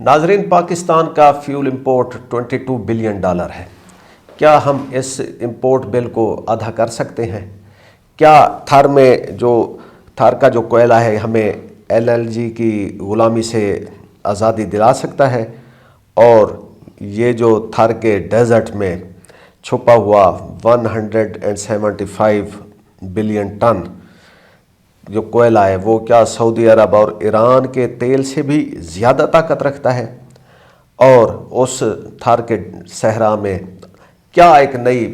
नाजरीन, पाकिस्तान का fuel import 22 billion dollar है। क्या हम इस इंपोर्ट बिल को अदा कर सकते हैं? क्या थार का जो कोयला है हमें एलएलजी की गुलामी से आज़ादी दिला सकता है? और ये जो थार के डेजर्ट में छुपा हुआ 175 बिलियन टन जो कोयला है वो क्या सऊदी अरब और ईरान के तेल से भी ज़्यादा ताकत रखता है? और उस थार के सहरा में क्या एक नई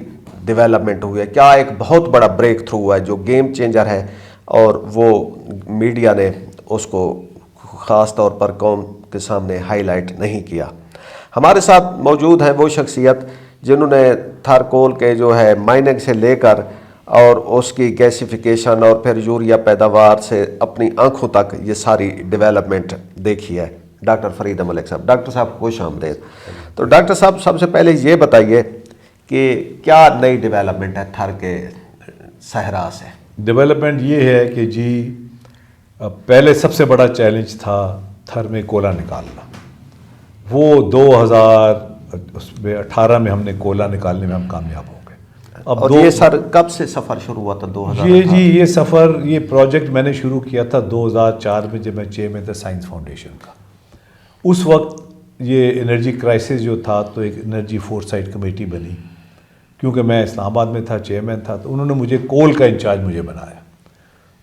डेवलपमेंट हुई है, क्या एक बहुत बड़ा ब्रेक थ्रू हुआ है जो गेम चेंजर है, और वो मीडिया ने उसको ख़ास तौर पर कौम के सामने हाईलाइट नहीं किया। हमारे साथ मौजूद हैं वो शख्सियत जिन्होंने थार कोल के जो है माइनिंग से लेकर और उसकी गैसिफिकेशन और फिर यूरिया पैदावार से अपनी आंखों तक ये सारी डेवलपमेंट देखी है। डॉक्टर फरीद मलिक साहब, डॉक्टर साहब खुश आमदेद। तो डॉक्टर साहब, सबसे पहले ये बताइए कि क्या नई डेवलपमेंट है थार के सहरा से? डेवलपमेंट ये है कि जी पहले सबसे बड़ा चैलेंज था थर में कोयला निकालना। वो 2018 में हमने कोयला निकालने में हम कामयाब हो गए। अब और ये सर कब से सफ़र शुरू हुआ था? 2018? ये सफ़र, ये प्रोजेक्ट मैंने शुरू किया था 2004 में, जब मैं चेयरमैन था साइंस फाउंडेशन का। उस वक्त ये एनर्जी क्राइसिस जो था तो एक एनर्जी फोरसाइट कमेटी बनी, क्योंकि मैं इस्लामाबाद में था, चेयरमैन था, तो उन्होंने मुझे कोल का इंचार्ज मुझे बनाया।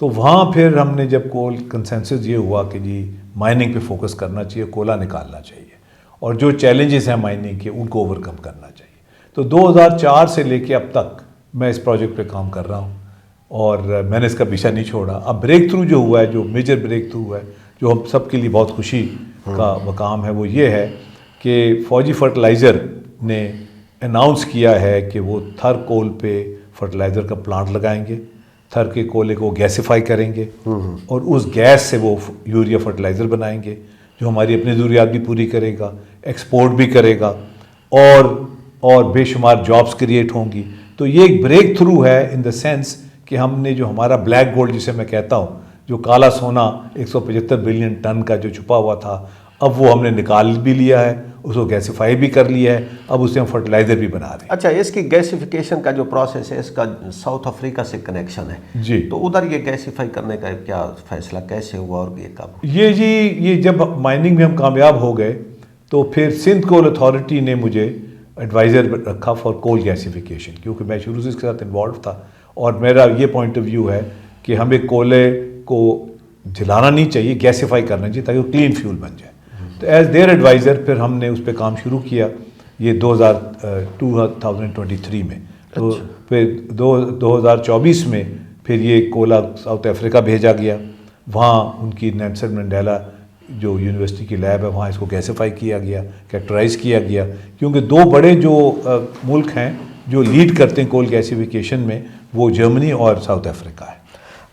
तो वहाँ फिर हमने जब कोल कंसेंसस ये हुआ कि जी माइनिंग पे फोकस करना चाहिए, कोयला निकालना चाहिए, और जो चैलेंजेस हैं माइनिंग के उनको ओवरकम करना चाहिए। तो 2004 से लेके अब तक मैं इस प्रोजेक्ट पे काम कर रहा हूँ और मैंने इसका पीछा नहीं छोड़ा। अब ब्रेक थ्रू जो हुआ है, जो मेजर ब्रेक थ्रू हुआ है, जो हम सब के लिए बहुत खुशी का मकाम है, वो ये है कि फौजी फर्टिलाइज़र ने अनाउंस किया है कि वो थर कोल पे फर्टिलाइज़र का प्लांट लगाएंगे, थर के कोयले को गैसिफाई करेंगे और उस गैस से वो यूरिया फर्टिलाइज़र बनाएंगे जो हमारी अपनी ज़रूरियात भी पूरी करेगा, एक्सपोर्ट भी करेगा और बेशुमार जॉब्स क्रिएट होंगी। तो ये एक ब्रेक थ्रू है इन द सेंस कि हमने जो हमारा ब्लैक गोल्ड जिसे मैं कहता हूँ, जो काला सोना 175 बिलियन टन का जो छुपा हुआ था, अब वो हमने निकाल भी लिया है, उसको गैसिफाई भी कर लिया है, अब उससे हम फर्टिलाइज़र भी बना रहे हैं। अच्छा, इसकी गैसिफिकेशन का जो प्रोसेस है, इसका साउथ अफ्रीका से कनेक्शन है जी, तो उधर ये गैसिफाई करने का क्या फैसला कैसे हुआ और ये कब? ये जब माइनिंग में हम कामयाब हो गए तो फिर सिंध कोल अथॉरिटी ने मुझे एडवाइज़र रखा फॉर कोल गैसिफिकेशन, क्योंकि मैं शुरू से इसके साथ इन्वॉल्व था और मेरा ये पॉइंट ऑफ व्यू है कि हमें कोयले को जलाना नहीं चाहिए, गैसिफाई करना चाहिए ताकि वो क्लीन फ्यूल बन जाए। तो एज देयर एडवाइज़र फिर हमने उस पर काम शुरू किया ये 2023 में। तो फिर 2024 में फिर ये कोयला साउथ अफ्रीका भेजा गया, वहाँ उनकी नेल्सन मंडेला जो यूनिवर्सिटी की लैब है वहाँ इसको गैसिफाई किया गया, कैरेक्टराइज़ किया गया, क्योंकि दो बड़े जो मुल्क हैं जो लीड करते हैं कोल गैसिफिकेशन में, वो जर्मनी और साउथ अफ्रीका है।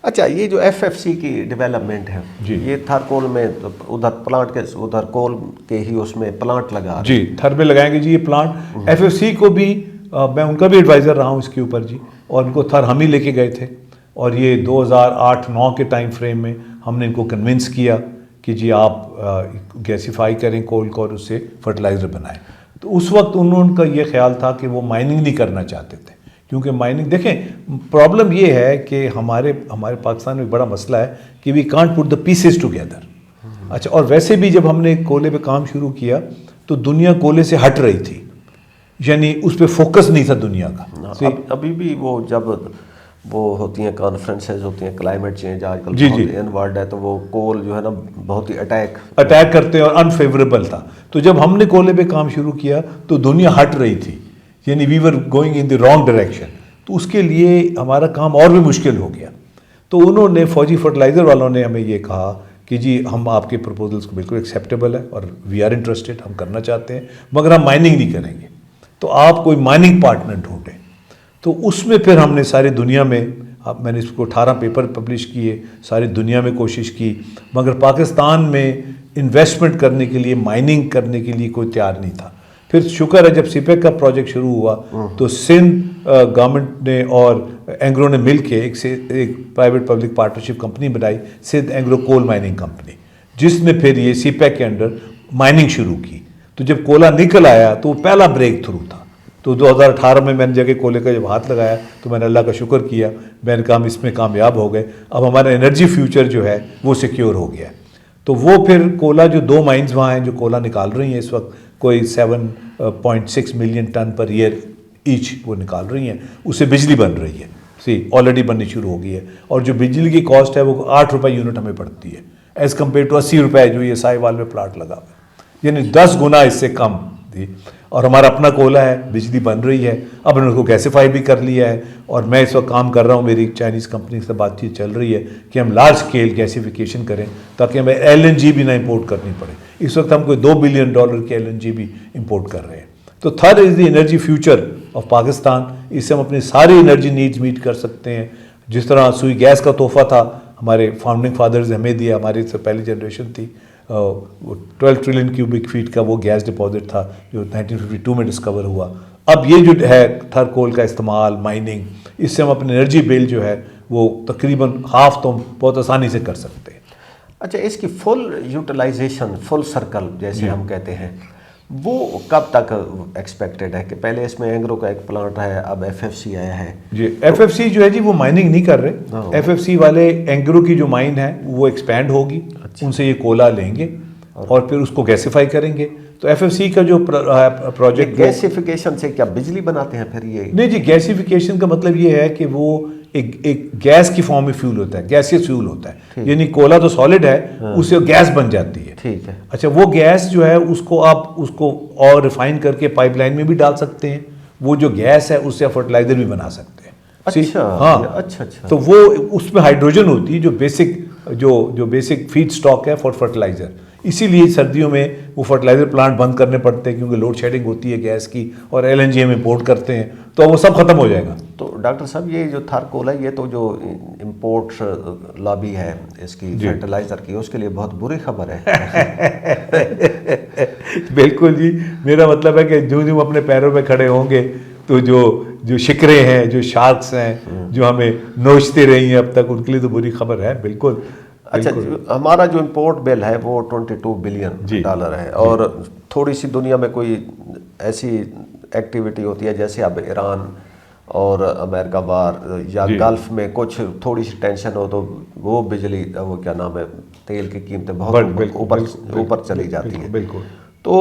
अच्छा, ये जो एफएफसी की डेवलपमेंट है जी, ये थर कोल में तो उधर प्लांट के उधर कोल के ही उसमें प्लांट लगा जी, थर में लगाएंगे जी ये प्लांट। एफएफसी को भी मैं उनका भी एडवाइज़र रहा हूँ इसके ऊपर जी, और उनको थर हम ही लेके गए थे और ये 2008-9 के टाइम फ्रेम में हमने इनको कन्विंस किया कि जी आप गैसिफाई करें कोल को और उससे फर्टिलाइज़र बनाएं। तो उस वक्त उनका ये ख्याल था कि वो माइनिंग नहीं करना चाहते थे, क्योंकि माइनिंग, देखें प्रॉब्लम ये है कि हमारे पाकिस्तान में बड़ा मसला है कि we can't put the pieces together. अच्छा, और वैसे भी जब हमने कोयले पे काम शुरू किया तो दुनिया कोयले से हट रही थी, यानी उस पर फोकस नहीं था दुनिया का। अभी भी वो जब वो होती हैं कॉन्फ्रेंसेज होती हैं, क्लाइमेट चेंज आजकल जी बहुत इनवर्ड है, तो वो कोल जो है ना बहुत ही अटैक करते हैं और अनफेवरेबल था। तो जब हमने कोयले पे काम शुरू किया तो दुनिया हट रही थी, यानी we were going in the wrong direction, तो उसके लिए हमारा काम और भी मुश्किल हो गया। तो उन्होंने फौजी फर्टिलाइज़र वालों ने हमें ये कहा कि जी हम आपके प्रपोजल्स को बिल्कुल एक्सेप्टेबल है और वी आर इंटरेस्टेड, हम करना चाहते हैं, मगर हम माइनिंग नहीं करेंगे, तो आप कोई माइनिंग पार्टनर ढूंढें। तो उसमें फिर हमने सारी दुनिया में, मैंने इसको 18 पेपर पब्लिश किए, सारी दुनिया में कोशिश की, मगर पाकिस्तान में इन्वेस्टमेंट करने के लिए, माइनिंग करने के लिए कोई तैयार नहीं था। फिर शुक्र है जब सीपेक का प्रोजेक्ट शुरू हुआ तो सिंध गवर्नमेंट ने और एंग्रो ने मिल के एक प्राइवेट पब्लिक पार्टनरशिप कंपनी बनाई, Sindh Engro coal mining company, जिसने फिर ये सीपेक के अंडर माइनिंग शुरू की। तो जब कोला निकल आया तो वो पहला ब्रेक थ्रू था। तो 2018 में मैंने जगह कोले का जब हाथ लगाया तो मैंने अल्लाह का शुक्र किया, मैंने कहा हम इसमें कामयाब हो गए, अब हमारा एनर्जी फ्यूचर जो है वो सिक्योर हो गया। तो वो फिर कोला जो 2 माइंस वहाँ हैं जो कोला निकाल रही हैं इस वक्त, कोई 7.6 million ton per year each वो निकाल रही हैं, उससे बिजली बन रही है, ऑलरेडी बननी शुरू हो गई है। और जो बिजली की कॉस्ट है वो 8 रुपये यूनिट हमें पड़ती है एज़ कम्पेयर टू 80 रुपये जो ये साहिवाल में प्लाट लगा हुआ है, यानी 10 गुना इससे कम थी। और हमारा अपना कोला है, बिजली बन रही है, अब हमने उसको गैसीफाई भी कर लिया है। और मैं इस वक्त काम कर रहा हूँ, मेरी चाइनीज़ कंपनी से बातचीत चल रही है कि हम लार्ज स्केल गैसीफिकेशन करें ताकि हमें LNG भी ना इंपोर्ट करनी पड़े। इस वक्त हम कोई $2 बिलियन की LNG भी इंपोर्ट कर रहे हैं। तो third is the energy future of Pakistan. इससे हम अपनी सारी एनर्जी नीड्स मीट कर सकते हैं। जिस तरह सुई गैस का तोहफा था हमारे फाउंडिंग फादर्स ने हमें दिया, हमारी से पहली जनरेशन थी, वो 12 ट्रिलियन क्यूबिक फीट का वो गैस डिपॉजिट था जो 1952 में डिस्कवर हुआ। अब ये जो है थर्कोल का इस्तेमाल, माइनिंग, इससे हम अपनी एनर्जी बिल जो है वो तकरीबन हाफ तो बहुत आसानी से कर सकते हैं। अच्छा, इसकी फुल यूटिलाइजेशन, फुल सर्कल जैसे हम कहते हैं, वो कब तक एक्सपेक्टेड है? कि पहले इसमें एंग्रो का एक प्लांट है, अब FFC आया है जी। FFC जो है जी वो माइनिंग नहीं कर रहे। FFC वाले एंग्रो की जो माइन है वो एक्सपैंड होगी। अच्छा। उनसे ये कोला लेंगे और फिर उसको गैसीफाई करेंगे। तो FFC का जो प्रोजेक्ट, गैसिफिकेशन से क्या बिजली बनाते हैं फिर ये? नहीं जी, गैसीफिकेशन का मतलब ये है कि वो एक गैस की फॉर्म में फ्यूल होता है, गैसियस फ्यूल होता है, यानी कोला तो सॉलिड है, उससे गैस बन जाती है। ठीक है। अच्छा, वो गैस जो है उसको आप उसको और रिफाइन करके पाइपलाइन में भी डाल सकते हैं। वो जो गैस है उससे आप फर्टिलाइजर भी बना सकते हैं। अच्छा, हाँ, अच्छा। तो वो उसमें हाइड्रोजन होती है जो बेसिक फीड स्टॉक है फॉर फर्टिलाइजर। इसीलिए सर्दियों में वो फर्टिलाइजर प्लांट बंद करने पड़ते हैं क्योंकि लोड शेडिंग होती है गैस की, और LNG हम इंपोर्ट करते हैं, तो वो सब खत्म हो जाएगा। तो डॉक्टर साहब, ये जो थर्कोल है, ये तो जो इंपोर्ट लॉबी है इसकी फर्टिलाइजर की, उसके लिए बहुत बुरी खबर है। बिल्कुल जी, मेरा मतलब है कि जो अपने पैरों पे खड़े होंगे तो जो शिकरे हैं, जो शार्क्स हैं, जो हमें नोचते रही हैं अब तक, उनके लिए तो बुरी खबर है। बिल्कुल। अच्छा, हमारा जो इंपोर्ट बिल है वो $22 बिलियन है, और थोड़ी सी दुनिया में कोई ऐसी एक्टिविटी होती है जैसे अब ईरान और अमेरिका वार, या गल्फ में कुछ थोड़ी सी टेंशन हो तो वो बिजली, वो क्या नाम है, तेल की कीमतें बहुत ऊपर चली जाती है। बिल्कुल। तो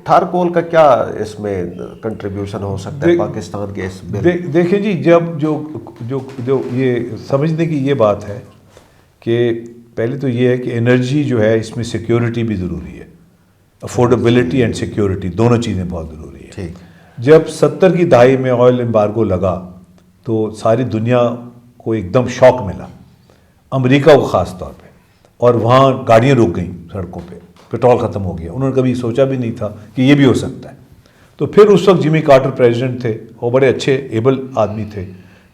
थर्कोल का क्या इसमें कंट्रीब्यूशन हो सकता है पाकिस्तान के इस बिल? देखिए जी, जब जो ये समझने की ये बात है कि पहले तो ये है कि एनर्जी जो है इसमें सिक्योरिटी भी ज़रूरी है। अफोर्डेबिलिटी एंड सिक्योरिटी दोनों चीज़ें बहुत ज़रूरी है। ठीक। जब 70 की दहाई में ऑयल एम्बार्गो लगा तो सारी दुनिया को एकदम शॉक मिला, अमेरिका को ख़ास तौर पे, और वहाँ गाड़ियाँ रुक गई सड़कों पे, पेट्रोल ख़त्म हो गया। उन्होंने कभी सोचा भी नहीं था कि ये भी हो सकता है। तो फिर उस वक्त जिमी कार्टर प्रेसिडेंट थे, वो बड़े अच्छे एबल आदमी थे,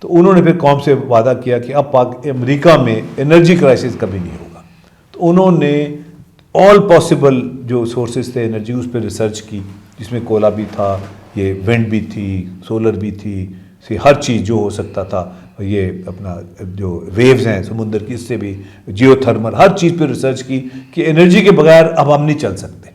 तो उन्होंने फिर कौम से वादा किया कि अब अमेरिका में एनर्जी क्राइसिस कभी नहीं होगा। तो उन्होंने ऑल पॉसिबल जो सोर्सेज थे एनर्जी, उस पर रिसर्च की, जिसमें कोला भी था, ये विंड भी थी, सोलर भी थी, हर चीज़ जो हो सकता था, ये अपना जो वेव्स हैं समुद्र की, इससे भी जियोथर्मल, हर चीज़ पे रिसर्च की कि एनर्जी के बगैर अब हम नहीं चल सकते,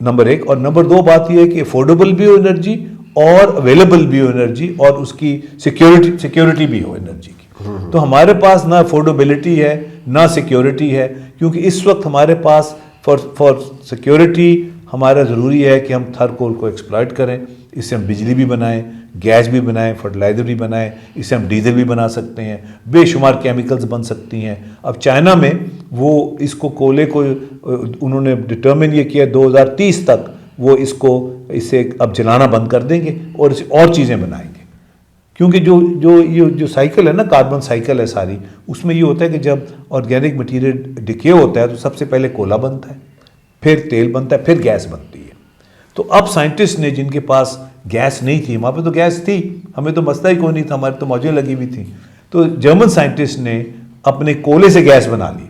नंबर 1। और नंबर 2 बात यह है कि अफोर्डेबल भी हो एनर्जी और अवेलेबल भी हो एनर्जी, और उसकी सिक्योरिटी भी हो एनर्जी की। तो हमारे पास ना अफोर्डेबिलिटी है ना सिक्योरिटी है, क्योंकि इस वक्त हमारे पास फॉर सिक्योरिटी हमारा ज़रूरी है कि हम थर्कोल को एक्सप्लॉइट करें। इससे हम बिजली भी बनाएं, गैस भी बनाएं, फर्टिलाइज़र भी बनाएं, इससे हम डीजल भी बना सकते हैं, बेशुमार केमिकल्स बन सकती हैं। अब चाइना में वो इसको कोले को उन्होंने डिटर्मिन ये किया 2030 तक वो इससे अब जलाना बंद कर देंगे और इसे और चीज़ें बनाएंगे। क्योंकि जो साइकिल है ना, कार्बन साइकिल है सारी, उसमें ये होता है कि जब ऑर्गेनिक मटेरियल डिके होता है तो सबसे पहले कोला बनता है, फिर तेल बनता है, फिर गैस बनती है। तो अब साइंटिस्ट ने, जिनके पास गैस नहीं थी, वहाँ पे तो गैस थी, हमें तो मसला ही कोई नहीं था, हमारी तो मौजें लगी हुई थी, तो जर्मन साइंटिस्ट ने अपने कोले से गैस बना ली।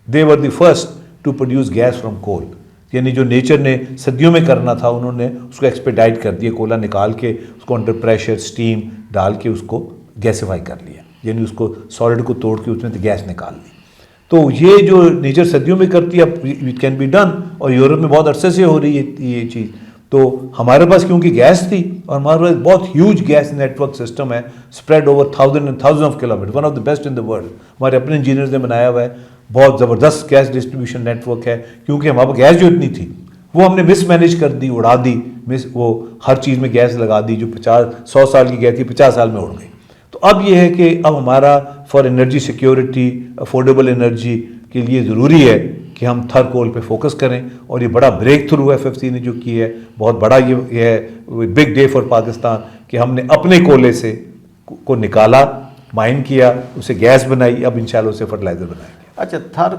They were the first to produce gas from coal, यानी जो नेचर ने सदियों में करना था उन्होंने उसको एक्सपेडाइट कर दिया, कोला निकाल के उसको अंडर प्रेशर स्टीम डाल के उसको गैसीफाई कर लिया, यानी उसको सॉलिड को तोड़ के उसमें से गैस निकाल ली। तो ये जो नेचर सदियों में करती है, इट कैन बी डन, और यूरोप में बहुत अरसे से हो रही है ये चीज़। तो हमारे पास क्योंकि गैस थी, और हमारे पास बहुत ह्यूज गैस नेटवर्क सिस्टम है, spread over 1000 and 1000 of kilometre, one of the best in the world, हमारे अपने इंजीनियर्स ने बनाया हुआ है। बहुत ज़बरदस्त गैस डिस्ट्रीब्यूशन नेटवर्क है, क्योंकि हमारे पास गैस जो इतनी थी वो हमने मिसमैनेज कर दी, उड़ा दी, वो हर चीज़ में गैस लगा दी, जो 50-100 साल की गैस थी 50 साल में उड़ गई। तो अब ये है कि अब हमारा for energy security, affordable energy के लिए ज़रूरी है कि हम थर कोल पे फोकस करें, और ये बड़ा ब्रेक थ्रू FFC ने जो की है, बहुत बड़ा ये है बिग डे फॉर पाकिस्तान, कि हमने अपने कोयले से को निकाला, माइन किया, उसे गैस बनाई, अब इंशाल्लाह उसे फर्टिलाइज़र बनाएंगे। अच्छा, थर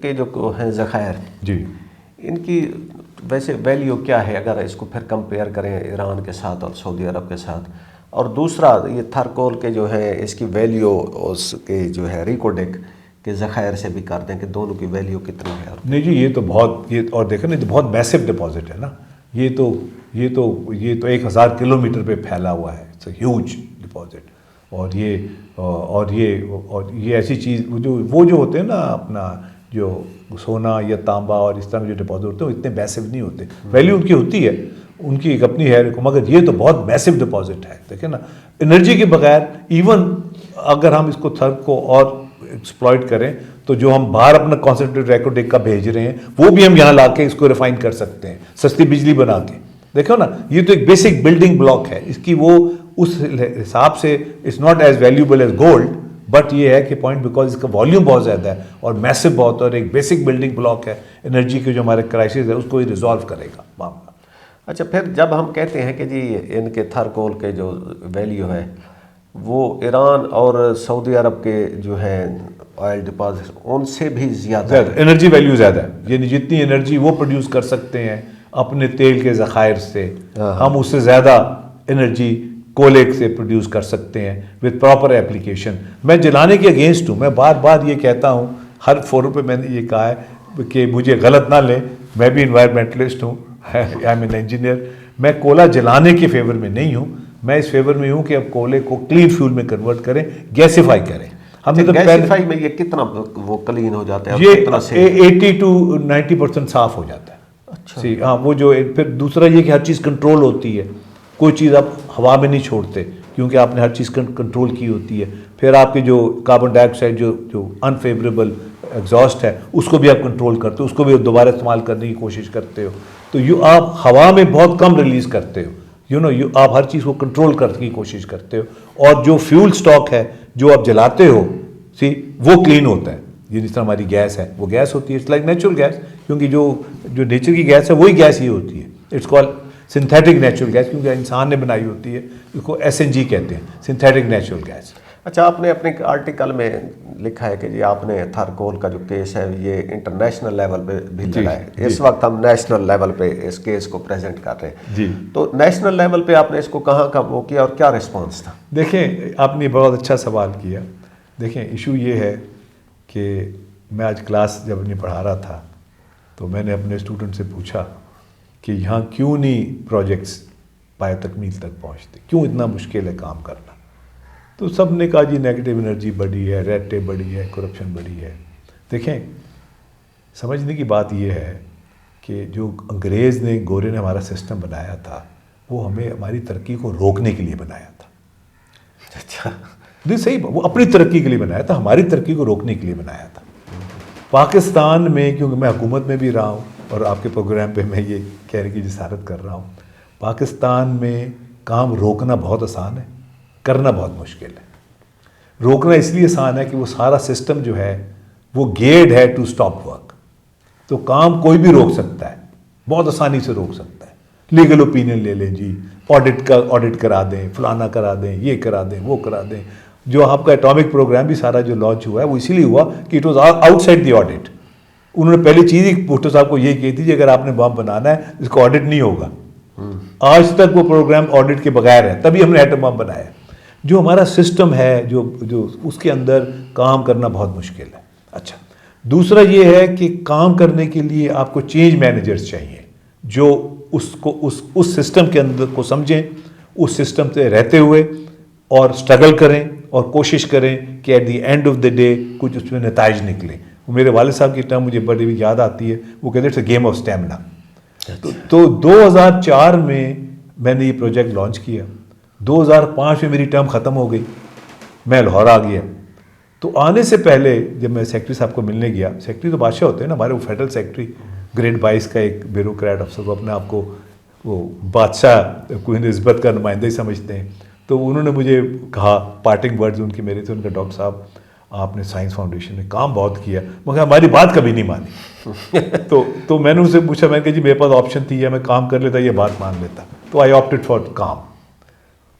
के जो हैं ज़खायर जी, इनकी वैसे वैल्यू क्या है अगर इसको फिर कंपेयर करें ईरान के साथ और सऊदी अरब के साथ? और दूसरा, ये थर कोल के जो है इसकी वैल्यू उसके जो है रिकोडेक के ज़खायर से भी कर दें कि दोनों की वैल्यू कितनी है? और नहीं जी, ये तो बहुत, ये और देखें ना, तो बहुत मैसिव डिपॉजिट है ना, ये तो 1000 किलोमीटर पे फैला हुआ है, इट्स अ ह्यूज डिपॉजिट। और ये ऐसी चीज़ वो जो होते हैं ना, अपना जो सोना या तांबा और इस तरह के जो डिपॉजिट होते हैं, वो इतने मैसिव नहीं होते, वैल्यू उनकी होती है, उनकी एक अपनी है, मगर ये तो बहुत मैसिव डिपॉजिट है। देखिए ना, एनर्जी के बगैर, इवन अगर हम इसको थर को और एक्सप्लॉइट करें, तो जो हम बाहर अपना कॉन्सेंट्रेट रेकोडेक का भेज रहे हैं, वो भी हम यहाँ ला के इसको रिफाइन कर सकते हैं, सस्ती बिजली बना के। देखो ना, ये तो एक बेसिक बिल्डिंग ब्लॉक है इसकी, वो उस हिसाब से it's not as valuable as gold, but ये है कि पॉइंट बिकॉज इसका वॉल्यूम बहुत ज़्यादा है और मैसिव बहुत, और एक बेसिक बिल्डिंग ब्लॉक है एनर्जी के जो हमारे क्राइसिस है उसको ही रिजॉल्व करेगा मामला। अच्छा, फिर जब हम कहते हैं कि जी इनके थर कोल के जो वैल्यू है वो ईरान और सऊदी अरब के जो है ऑयल डिपॉजिट उनसे भी ज़्यादा एनर्जी वैल्यू ज़्यादा है, यानी जितनी एनर्जी वो प्रोड्यूस कर सकते हैं अपने तेल के ज़खायर से, हम उससे ज़्यादा एनर्जी कोयले से प्रोड्यूस कर सकते हैं विद प्रॉपर एप्लीकेशन। मैं जलाने के अगेंस्ट हूँ, मैं बार बार ये कहता हूँ, हर फोरम पे मैंने ये कहा है कि मुझे गलत ना लें, मैं भी इन्वायरमेंटलिस्ट हूँ, आई एम एन इंजीनियर, मैं कोयला जलाने के फेवर में नहीं हूँ, मैं इस फेवर में हूँ कि अब कोयले को क्लीन फ्यूल में कन्वर्ट करें, गैसिफाई करें। हमने तो गैसिफाई में ये कितना वो क्लीन हो जाता है? ये कितना 80 to 90% साफ हो जाता है। अच्छा, हाँ, वो जो फिर दूसरा ये कि हर चीज़ कंट्रोल होती है, कोई चीज़ आप हवा में नहीं छोड़ते क्योंकि आपने हर चीज़ कंट्रोल की होती है। फिर आपके जो कार्बन डाइऑक्साइड जो अनफेवरेबल एग्जॉस्ट है उसको भी आप कंट्रोल करते हो, उसको भी दोबारा इस्तेमाल करने की कोशिश करते हो, तो आप हवा में बहुत कम रिलीज़ करते हो, आप हर चीज़ को कंट्रोल करने की कोशिश करते हो, और जो फ्यूल स्टॉक है जो आप जलाते हो वो क्लीन होता है। ये जिस तरह हमारी गैस है वो गैस होती है, इट्स लाइक नेचुरल गैस, क्योंकि जो नेचर की गैस है वही गैस ही होती है, it's called synthetic natural gas, क्योंकि इंसान ने बनाई होती है, इसको SNG कहते हैं, सिंथेटिक नेचुरल गैस। अच्छा, आपने अपने आर्टिकल में लिखा है कि जी आपने थर कोल का जो केस है ये इंटरनेशनल लेवल पे भी लड़ा है। इस वक्त हम नेशनल लेवल पे इस केस को प्रेजेंट कर रहे हैं जी। तो नेशनल लेवल पे आपने इसको कहाँ का वो किया और क्या रिस्पॉन्स था? देखें, आपने बहुत अच्छा सवाल किया। देखें, इशू ये है कि मैं आज क्लास जब अपनी पढ़ा रहा था तो मैंने अपने स्टूडेंट से पूछा कि यहाँ क्यों नहीं प्रोजेक्ट्स पाए तकमील तक पहुँचते, क्यों इतना मुश्किल है काम करना? तो सब ने कहा जी नेगेटिव एनर्जी बढ़ी है, रेड टेप बढ़ी है, करप्शन बढ़ी है। देखें, समझने की बात यह है कि जो अंग्रेज़ ने, गोरे ने हमारा सिस्टम बनाया था वो हमें हमारी तरक्की को रोकने के लिए बनाया था। अच्छा, नहीं सही, वो अपनी तरक्की के लिए बनाया था, हमारी तरक्की को रोकने के लिए बनाया था। पाकिस्तान में, क्योंकि मैं हुकूमत में भी रहा हूँ और आपके प्रोग्राम पे मैं ये कहने की जिसारत कर रहा हूँ, पाकिस्तान में काम रोकना बहुत आसान है, करना बहुत मुश्किल है। रोकना इसलिए आसान है कि वो सारा सिस्टम जो है वो गेयर्ड है टू स्टॉप वर्क, तो काम कोई भी रोक सकता है, बहुत आसानी से रोक सकता है। लीगल ओपिनियन ले लें जी, ऑडिट करा दें, फलाना करा दें, ये करा दें, वो करा दें। जो आपका एटॉमिक प्रोग्राम भी सारा जो लॉन्च हुआ है वो इसीलिए हुआ कि it was outside the audit. उन्होंने पहली चीज़ ही भुट्टो साहब को ये की थी कि अगर आपने बम बनाना है इसको ऑडिट नहीं होगा। आज तक वो प्रोग्राम ऑडिट के बगैर है, तभी हमने एटम बम बनाया। जो हमारा सिस्टम है जो उसके अंदर काम करना बहुत मुश्किल है। अच्छा, दूसरा ये है कि काम करने के लिए आपको चेंज मैनेजर्स चाहिए जो उसको उस सिस्टम के अंदर को समझें, उस सिस्टम से रहते हुए और स्ट्रगल करें और कोशिश करें कि at the end of the day कुछ उसमें नताइज निकले। वो मेरे वाले साहब की टर्म मुझे बड़ी याद आती है, वो कहते थे गेम ऑफ स्टैमिना। तो 2004 में मैंने ये प्रोजेक्ट लॉन्च किया। 2005 में मेरी टर्म ख़त्म हो गई, मैं लाहौर आ गया। तो आने से पहले जब मैं सेक्रेटरी साहब को मिलने गया, सेक्रेटरी तो बादशाह होते हैं ना हमारे, वो फेडरल सेक्रेटरी ग्रेड 22 का एक ब्यूरोक्रेट अफसर, वो अपने आप को वो बादशाह क्वीन इज़्ज़त का नुमाइंदा ही समझते हैं। तो उन्होंने मुझे कहा, पार्टिंग वर्ड्स उनके मेरे थे, उनका डॉक्टर साहब आपने साइंस फाउंडेशन में काम बहुत किया, मगर हमारी बात कभी नहीं मानी। तो मैंने उनसे पूछा, मैंने कहा जी मेरे पास ऑप्शन थी, या मैं काम कर लेता, ये बात मान लेता। तो आई ऑप्टेड फॉर काम।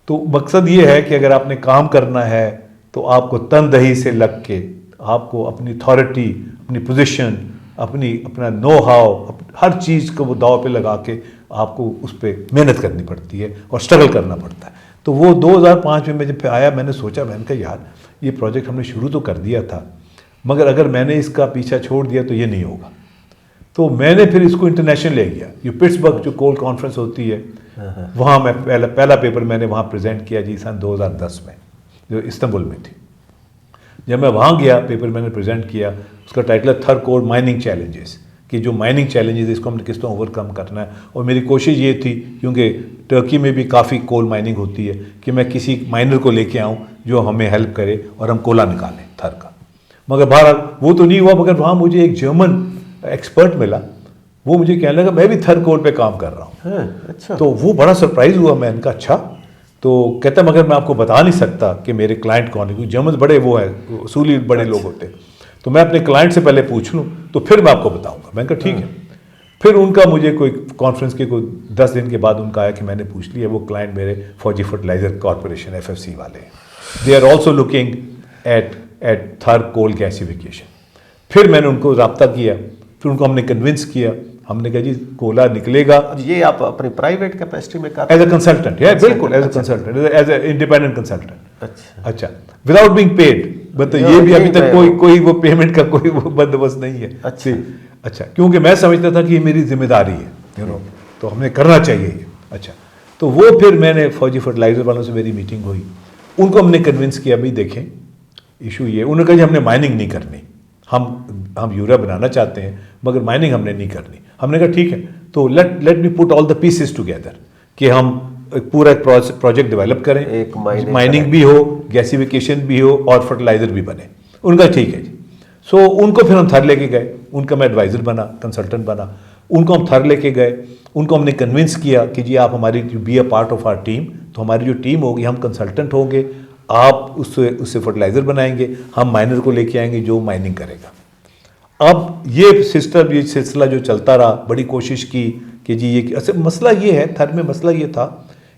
तो मकसद ये है कि अगर आपने काम करना है तो आपको तनदही से लग के, आपको अपनी अथॉरिटी, अपनी पोजीशन, अपना नो हाउ, हर चीज़ को वो दाव पे लगा के आपको उस पर मेहनत करनी पड़ती है और स्ट्रगल करना पड़ता है। तो वो 2005 में मैं जब आया, मैंने सोचा, मैंने कहा यार ये प्रोजेक्ट हमने शुरू तो कर दिया था, मगर अगर मैंने इसका पीछा छोड़ दिया तो ये नहीं होगा। तो मैंने फिर इसको इंटरनेशनल ले गया। ये पिट्सबर्ग जो कोल कॉन्फ्रेंस होती है, वहाँ मैं पहला पेपर मैंने वहाँ प्रेजेंट किया जी, सन 2010 में, जो इस्तांबुल में थी। जब मैं वहाँ गया, पेपर मैंने प्रेजेंट किया, उसका टाइटल है थर्ड कोल माइनिंग चैलेंजेस, कि जो माइनिंग चैलेंजेस इसको हमने किस तरह ओवरकम करना है। और मेरी कोशिश ये थी, क्योंकि टर्की में भी काफ़ी कोल माइनिंग होती है, कि मैं किसी माइनर को लेके आऊँ जो हमें हेल्प करे और हम कोला निकालें थर का। मगर बहरहाल वो तो नहीं हुआ। मगर वहाँ मुझे एक जर्मन एक्सपर्ट मिला, वो मुझे कहने लगा मैं भी थर्ड कोल पे काम कर रहा हूँ। अच्छा। तो वो बड़ा सरप्राइज़ हुआ। मैं इनका अच्छा, तो कहता मगर मैं आपको बता नहीं सकता कि मेरे क्लाइंट कौन है, क्योंकि जर्मन बड़े वो है, उसूली बड़े लोग होते हैं। तो मैं अपने क्लाइंट से पहले पूछ लूँ तो फिर मैं आपको बताऊंगा। मैंने कहा ठीक है। फिर उनका मुझे कोई कॉन्फ्रेंस के कोई 10 दिन के बाद उनका आया कि मैंने पूछ लिया, वो क्लाइंट मेरे फौजी फर्टिलाइजर कॉर्पोरेशन FFC वाले हैं, they are also looking at third coal gasification. फिर मैंने उनको रब्ता किया, फिर उनको हमने कन्विंस किया। हमने कहा जी कोला निकलेगा। ये आप अपनी प्राइवेट कैपेसिटी में कर एज अ कंसल्टेंट, बिल्कुल as a consultant, as a independent consultant. अच्छा, विदाउट बीइंग पेड। मतलब ये भी अभी तक कोई वो पेमेंट का कोई वो बंदोबस्त नहीं है। अच्छा, क्योंकि मैं समझता था कि ये मेरी जिम्मेदारी है, तो हमें करना चाहिए ये। अच्छा, तो वो फिर मैंने फौजी फर्टिलाइजर वालों से मेरी मीटिंग हुई, उनको हमने कन्विंस किया, भाई देखें इशू ये। उन्होंने कहा जी हमने माइनिंग नहीं करनी, हम यूरिया बनाना चाहते हैं मगर माइनिंग हमने नहीं करनी। हमने कहा ठीक है, तो let me put all the pieces together, कि हम पूरा एक प्रोजेक्ट डेवलप करें, एक माइनिंग भी हो, गैसिफिकेशन भी हो और फर्टिलाइजर भी बने। उनका ठीक है जी। सो उनको फिर हम थर लेके गए, उनका मैं एडवाइज़र बना, कंसल्टेंट बना। उनको हम थर लेके गए, उनको हमने कन्विंस किया कि जी आप हमारी be a part of our team. तो हमारी जो टीम होगी, हम कंसल्टेंट होंगे, आप उससे फर्टिलाइज़र बनाएंगे, हम माइनर को लेके आएंगे जो माइनिंग करेगा। अब ये सिलसिला जो चलता रहा, बड़ी कोशिश की कि जी ये असल मसला ये है, थर में मसला ये था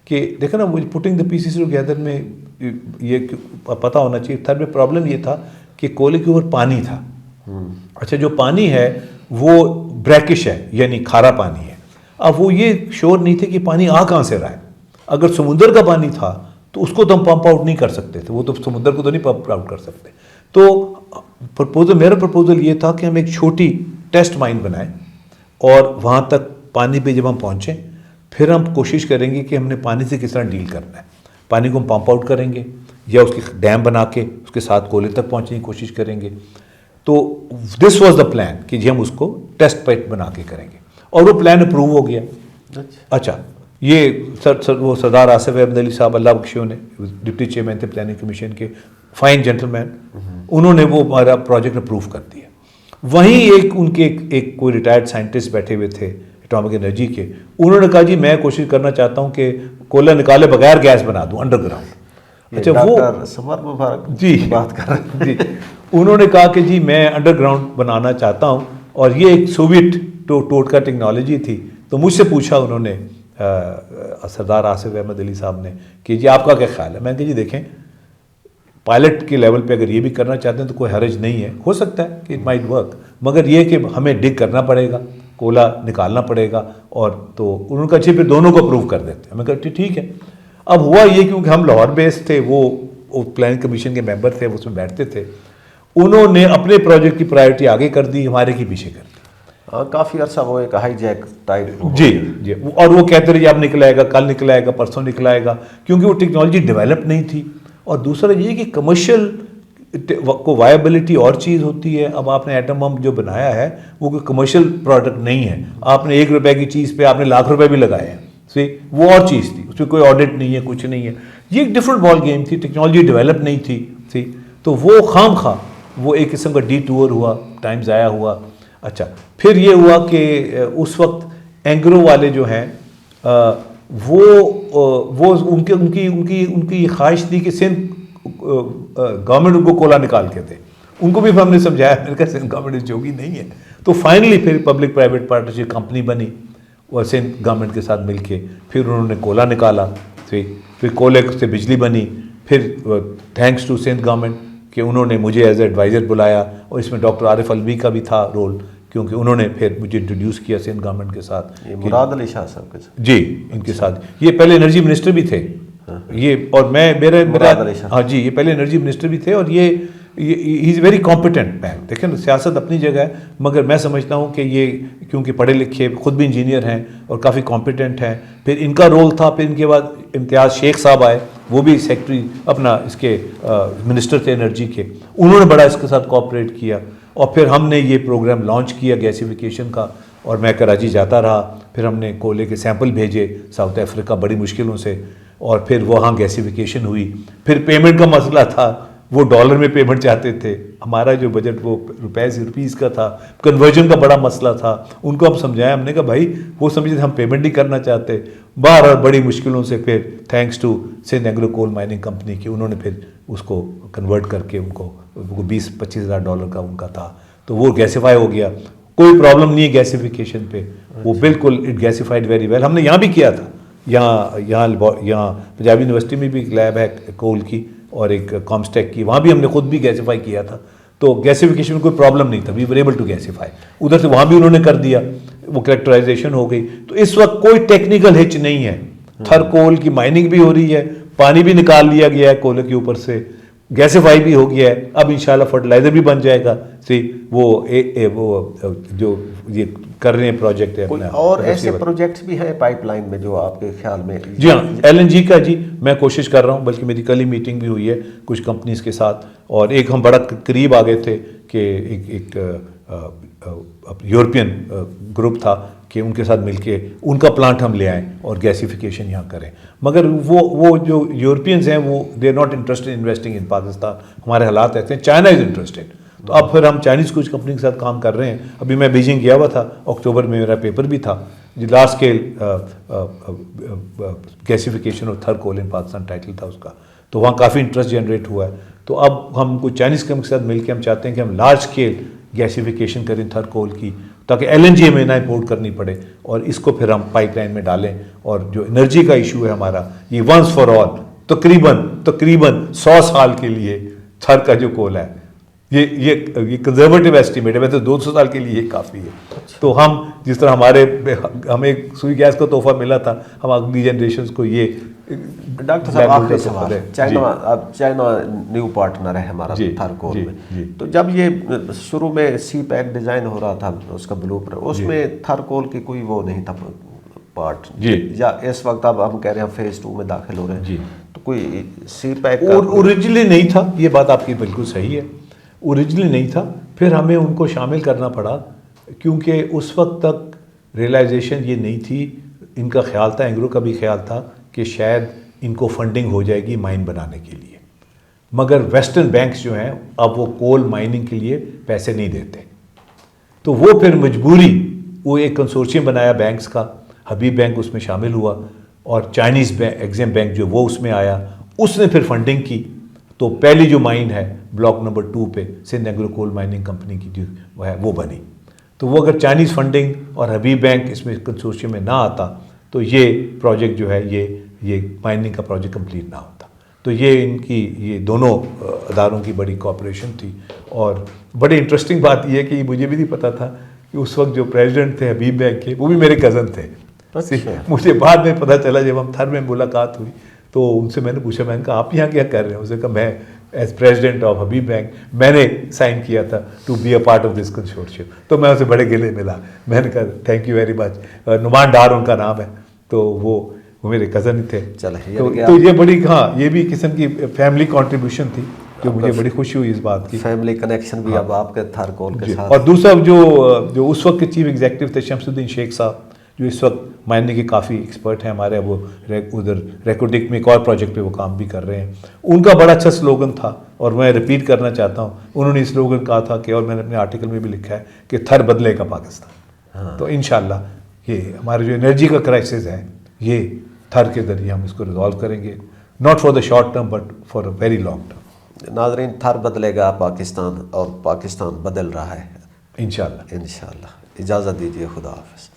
कि देखो ना, वो पुटिंग द पीसेस टुगेदर में ये पता होना चाहिए। थर में प्रॉब्लम ये था कि कोयले के ऊपर पानी था। अच्छा, जो पानी है वो ब्रैकिश है, यानी खारा पानी है। अब वो ये श्योर नहीं थे कि पानी आ कहाँ से रहा है। अगर समुद्र का पानी था तो उसको तो हम पंप आउट नहीं कर सकते थे, वो तो समुद्र को तो नहीं पंप आउट कर सकते। तो मेरा प्रपोजल ये था कि हम एक छोटी टेस्ट माइन बनाएं और वहाँ तक पानी पे जब हम पहुँचें फिर हम कोशिश करेंगे कि हमने पानी से किस तरह डील करना है। पानी को हम पंप आउट करेंगे या उसकी डैम बना के उसके साथ कोयले तक पहुँचने की कोशिश करेंगे। तो दिस वाज द प्लान कि जी हम उसको टेस्ट पाइप बना के करेंगे, और वो प्लान अप्रूव हो गया। अच्छा, ये वो सरदार आसिफ अहमद अली साहब, अल्लाह बख्शियों ने, डिप्टी चेयरमैन थे प्लानिंग कमीशन के, फाइन जेंटलमैन, उन्होंने वो हमारा प्रोजेक्ट अप्रूव कर दिया। वहीं एक कोई रिटायर्ड साइंटिस्ट बैठे हुए थे एटॉमिक एनर्जी के, उन्होंने कहा जी मैं कोशिश करना चाहता हूँ कि कोयला निकाले बगैर गैस बना दूँ अंडरग्राउंड। अच्छा, वो समर मुबारक जी बात कर रहे हैं। जी, उन्होंने कहा कि जी मैं अंडरग्राउंड बनाना चाहता हूँ, और ये एक सोवियत टोटका टेक्नोलॉजी थी। तो मुझसे पूछा उन्होंने, सरदार आसिफ अहमद अली साहब ने, कि जी आपका क्या ख्याल है। मैंने कहा जी देखें, पायलट के लेवल पे अगर ये भी करना चाहते हैं तो कोई हर्ज नहीं है, हो सकता है कि इट माइट वर्क, मगर ये कि हमें डिग करना पड़ेगा, कोयला निकालना पड़ेगा। और तो उन्होंने कहा फिर दोनों को अप्रूव कर देते हैं। मैं कहा ठीक है। अब हुआ ये, क्योंकि हम लाहौर बेस्ड थे, वो प्लानिंग कमीशन के मेंबर थे, उसमें बैठते थे, उन्होंने अपने प्रोजेक्ट की प्रायोरिटी आगे कर दी, हमारे की पीछे कर दी। काफ़ी अर्सा वो एक हाईजैक टाइप जी जी, और वो कहते रहे अब निकल आएगा, कल निकल आएगा, परसों निकल आएगा, क्योंकि वो टेक्नोलॉजी डेवलप नहीं थी। और दूसरा ये कि कमर्शियल को वायबिलिटी और चीज़ होती है। अब आपने एटम बम जो बनाया है वो कोई कमर्शियल प्रोडक्ट नहीं है, आपने 1 रुपए की चीज़ पे आपने लाख रुपए भी लगाए हैं, सी वो और चीज़ थी, उसमें कोई ऑडिट नहीं है, कुछ नहीं है, ये एक डिफरेंट बॉल गेम थी, टेक्नोलॉजी डेवलप नहीं थी, सी तो वो खाम खा वो एक किस्म का डी टूर हुआ, टाइम ज़ाया हुआ। अच्छा, फिर ये हुआ कि उस वक्त एंग्रो वाले जो हैं वो उनके उनकी उनकी उनकी ख्वाहिश थी कि सिंध गवर्नमेंट उनको कोला निकाल के दे। उनको भी हमने समझाया, मैंने कहा सिंध गवर्नमेंट इस जोगी नहीं है। तो फाइनली फिर पब्लिक प्राइवेट पार्टनरशिप कंपनी बनी और सिंध गवर्नमेंट के साथ मिलके फिर उन्होंने कोला निकाला, फिर कोले से बिजली बनी। फिर थैंक्स टू सिंध गवर्नमेंट कि उन्होंने मुझे एज एडवाइज़र बुलाया और इसमें डॉक्टर आरिफ अलवी का भी था रोल, क्योंकि उन्होंने फिर मुझे इंट्रोड्यूस किया सिंध गवर्नमेंट के साथ। ये मुराद अली शाह साहब के साथ? जी, इनके साथ। ये पहले एनर्जी मिनिस्टर भी थे, ये और मैं मेरा हाँ जी, ये पहले एनर्जी मिनिस्टर भी थे और ये he is very competent man. देखें सियासत अपनी जगह है, मगर मैं समझता हूँ कि ये क्योंकि पढ़े लिखे, खुद भी इंजीनियर हैं और काफ़ी कॉम्पिटेंट हैं। फिर इनका रोल था, फिर इनके बाद इम्तियाज़ शेख साहब आए, वो भी सेक्रेटरी अपना इसके मिनिस्टर थे एनर्जी के, उन्होंने बड़ा इसके साथ कोऑपरेट किया और फिर हमने ये प्रोग्राम लॉन्च किया गैसिफिकेशन का और मैं कराची जाता रहा। फिर हमने कोयले के सैंपल भेजे साउथ अफ्रीका बड़ी मुश्किलों से और फिर वहाँ गैसिफिकेशन हुई। फिर पेमेंट का मसला था, वो डॉलर में पेमेंट चाहते थे, हमारा जो बजट वो रुपीज़ का था, कन्वर्जन का बड़ा मसला था। उनको हम समझाया, हमने कहा भाई वो समझते हम पेमेंट नहीं करना चाहते। बाहर बड़ी मुश्किलों से फिर thanks to Sindh Engro coal mining company की उन्होंने फिर उसको कन्वर्ट करके उनको 20-25 हज़ार डॉलर का उनका था, तो वो गैसीफाई हो गया। कोई प्रॉब्लम नहीं है गैसिफिकेशन पे, वो बिल्कुल इट गैसीफाइड वेरी वेल। हमने यहाँ भी किया था, यहाँ पंजाब यूनिवर्सिटी में भी एक लैब है कोल की और एक कॉम्स्टेक की, वहाँ भी हमने खुद भी गैसीफाई किया था। तो गैसिफिकेशन में कोई प्रॉब्लम नहीं था, we were able to gasify. उधर से वहाँ भी उन्होंने कर दिया, वो कैरेक्टराइजेशन हो गई। तो इस वक्त कोई टेक्निकल हिच नहीं है, थर कोल की माइनिंग भी हो रही है, पानी भी निकाल लिया गया है कोयले के ऊपर से, गैसीफाई भी हो गया है, अब इंशाल्लाह फर्टिलाइजर भी बन जाएगा। सी वो जो ये कर रहे हैं प्रोजेक्ट है अपना। और ऐसे प्रोजेक्ट्स भी हैं पाइपलाइन में जो आपके ख्याल में? जी हाँ, LNG का जी मैं कोशिश कर रहा हूँ, बल्कि मेरी कल ही मीटिंग भी हुई है कुछ कंपनीज के साथ और एक हम बड़ा करीब आ गए थे कि एक यूरोपियन ग्रुप था कि उनके साथ मिलके उनका प्लांट हम ले आएँ और गैसिफिकेशन यहाँ करें। मगर वो जो यूरोपियंस हैं वो they are not interested in investing in Pakistan. हमारे हालात ऐसे हैं, चाइना इज़ इंटरेस्टेड। तो अब फिर हम चाइनीज़ कुछ कंपनी के साथ काम कर रहे हैं। अभी मैं बीजिंग गया हुआ था, अक्टूबर में मेरा पेपर भी था, लार्ज स्केल गैसिफिकेशन ऑफ थर कोल इन पाकिस्तान टाइटल था उसका। तो वहाँ काफ़ी इंटरेस्ट जनरेट हुआ है। तो अब हम कुछ चाइनीज़ कंपनी के साथ मिलकर हम चाहते हैं कि हम लार्ज स्केल गैसिफिकेशन करें थर कोल की, ताकि LNG हमें ना इम्पोर्ट करनी पड़े और इसको फिर हम पाइपलाइन में डालें। और जो एनर्जी का इशू है हमारा, ये वंस फॉर ऑल तकरीबन 100 साल के लिए थर का जो कोल है, ये कंजर्वेटिव एस्टिमेट है, वैसे 200 साल के लिए काफ़ी है। तो हम जिस तरह हमें एक सुई गैस का तोहफा मिला था, हम अगली जनरेशन को ये। डॉक्टर साहब आखिरी सवाल है, चाइना न्यू पार्टनर है हमारा थर कोल में। तो जब ये शुरू में CPEC डिज़ाइन हो रहा था उसका ब्लूप्रिंट, उसमें थर कोल की कोई वो नहीं था पार्ट जी, या इस वक्त अब हम कह रहे हैं फेज़ 2 में दाखिल हो रहे हैं जी, तो कोई CPEC ओरिजिनली नहीं था। ये बात आपकी बिल्कुल सही है, ओरिजिनली नहीं था। फिर हमें उनको शामिल करना पड़ा क्योंकि उस वक्त तक रियलाइजेशन ये नहीं थी। इनका ख्याल था, एंग्रो का भी ख्याल था कि शायद इनको फंडिंग हो जाएगी माइन बनाने के लिए, मगर वेस्टर्न बैंक्स जो हैं अब वो कोल माइनिंग के लिए पैसे नहीं देते। तो वो फिर मजबूरी, वो एक कंसोर्शियम बनाया बैंक्स का, हबीब बैंक उसमें शामिल हुआ और चाइनीज़ बैंक एग्जिम बैंक जो वो उसमें आया, उसने फिर फंडिंग की। तो पहली जो माइन है ब्लॉक नंबर 2 पे Sindh Engro coal mining company की जो है वो बनी। तो वो अगर चाइनीज़ फंडिंग और हबीब बैंक इसमें कंसोर्शियम में ना आता तो ये प्रोजेक्ट जो है ये माइनिंग का प्रोजेक्ट कंप्लीट ना होता। तो ये दोनों अदारों की बड़ी कोऑपरेशन थी। और बड़ी इंटरेस्टिंग बात ये कि मुझे भी नहीं पता था कि उस वक्त जो प्रेसिडेंट थे हबीब बैंक के, वो भी मेरे कज़न थे। मुझे बाद में पता चला जब हम थर में मुलाकात हुई तो उनसे मैंने पूछा, मैंने कहा आप यहाँ क्या कर रहे हैं? उसने कहा मैं as president of Habib bank मैंने साइन किया था to be a part of this consortium. तो मैं उसे बड़े गिले मिला, मैंने कहा thank you very much. Numan Dar उनका नाम है, तो वो मेरे कज़न ही थे। चलो तो ये बड़ी, हाँ, ये भी किस्म की फैमिली कंट्रीब्यूशन थी। जो मुझे बड़ी खुशी हुई इस बात की। फैमिली कनेक्शन भी अब आपके थारकोल के जी। साथ। और दूसरा जो उस वक्त के चीफ एग्जीक्यूटिव थे शमसुद्दीन शेख साहब, जो इस वक्त मायने के काफ़ी एक्सपर्ट हैं हमारे, वो उधर रेकोडिक में एक और प्रोजेक्ट पे वो काम भी कर रहे हैं। उनका बड़ा अच्छा स्लोगन था और मैं रिपीट करना चाहता हूँ। उन्होंने स्लोगन कहा था कि, और मैंने अपने आर्टिकल में भी लिखा है कि थर बदलेगा पाकिस्तान। तो इंशाल्लाह ये हमारे जो एनर्जी का क्राइसिस है ये थर के जरिए हम इसको रिजॉल्व करेंगे, not for the short term but for a very long term. नाज़रीन, थर बदलेगा पाकिस्तान और पाकिस्तान बदल रहा है इंशाल्लाह। इंशाल्लाह। इजाज़त दीजिए, खुदा हाफ़िज़।